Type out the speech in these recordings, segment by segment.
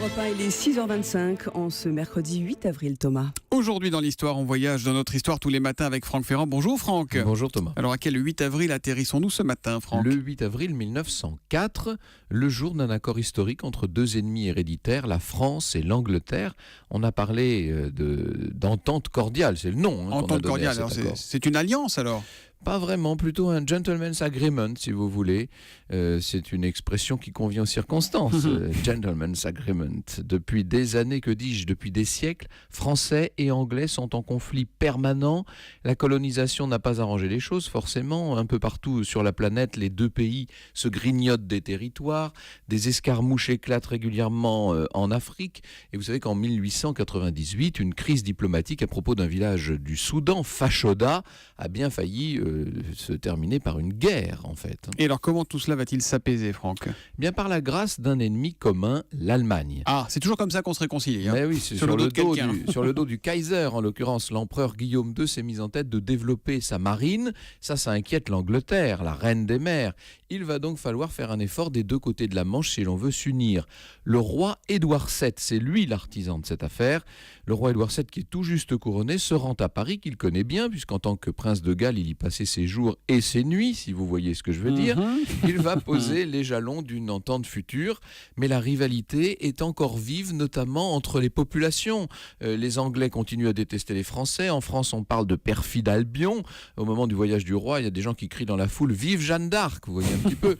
Europe 1, il est 6h25 en ce mercredi 8 avril, Thomas. Aujourd'hui dans l'histoire, on voyage dans notre histoire tous les matins avec Franck Ferrand. Bonjour Franck. Bonjour Thomas. Alors à quel 8 avril atterrissons-nous ce matin, Franck? Le 8 avril 1904, le jour d'un accord historique entre deux ennemis héréditaires, la France et l'Angleterre. On a parlé d'entente cordiale, c'est le nom. Entente cordiale, alors c'est une alliance alors? Pas vraiment, plutôt un gentleman's agreement, si vous voulez. C'est une expression qui convient aux circonstances. Gentleman's agreement. Depuis des années, que dis-je, depuis des siècles, Français et Anglais sont en conflit permanent. La colonisation n'a pas arrangé les choses, forcément. Un peu partout sur la planète, les deux pays se grignotent des territoires. Des escarmouches éclatent régulièrement en Afrique. Et vous savez qu'en 1898, une crise diplomatique à propos d'un village du Soudan, Fashoda, a bien failli se terminer par une guerre, en fait. Et alors, comment tout cela va-t-il s'apaiser, Franck? Bien par la grâce d'un ennemi commun, l'Allemagne. Ah, c'est toujours comme ça qu'on se réconcilie. Mais oui, c'est sur le dos du Kaiser, en l'occurrence. L'empereur Guillaume II s'est mis en tête de développer sa marine. Ça inquiète l'Angleterre, la reine des mers. Il va donc falloir faire un effort des deux côtés de la Manche si l'on veut s'unir. Le roi Édouard VII, c'est lui l'artisan de cette affaire. Le roi Édouard VII, qui est tout juste couronné, se rend à Paris, qu'il connaît bien, puisqu'en tant que prince de Galles, il y passait ses jours et ses nuits, si vous voyez ce que je veux dire. Il va poser les jalons d'une entente future, mais la rivalité est encore vive, notamment entre les populations. Les Anglais continuent à détester les Français. En France, on parle de perfide Albion. Au moment du voyage du roi, il y a des gens qui crient dans la foule « Vive Jeanne d'Arc !» Vous voyez un petit peu.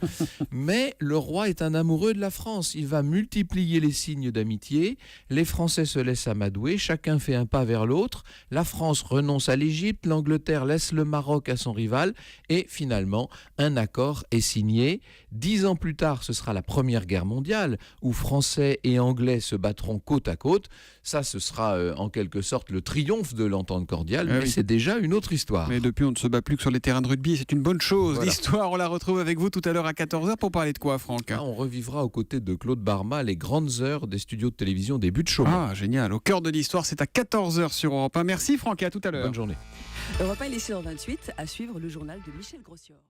Mais le roi est un amoureux de la France. Il va multiplier les signes d'amitié. Les Français se laissent amadouer. Chacun fait un pas vers l'autre. La France renonce à l'Égypte. L'Angleterre laisse le Maroc à son rival. Et finalement, un accord est signé. 10 ans plus tard, ce sera la Première Guerre mondiale, où Français et Anglais se battront côte à côte. Ça, ce sera en quelque sorte le triomphe de l'entente cordiale, mais c'est déjà une autre histoire. Mais depuis, on ne se bat plus que sur les terrains de rugby, c'est une bonne chose. Voilà. L'histoire, on la retrouve avec vous tout à l'heure à 14h pour parler de quoi, Franck? On revivra aux côtés de Claude Barma les grandes heures des studios de télévision des buts de Chaumont. Ah, génial. Au cœur de l'histoire, c'est à 14h sur Europe 1. Merci Franck et à tout à l'heure. Bonne journée. Europe 1, il est 6h28, à suivre le journal de Michel Grossior.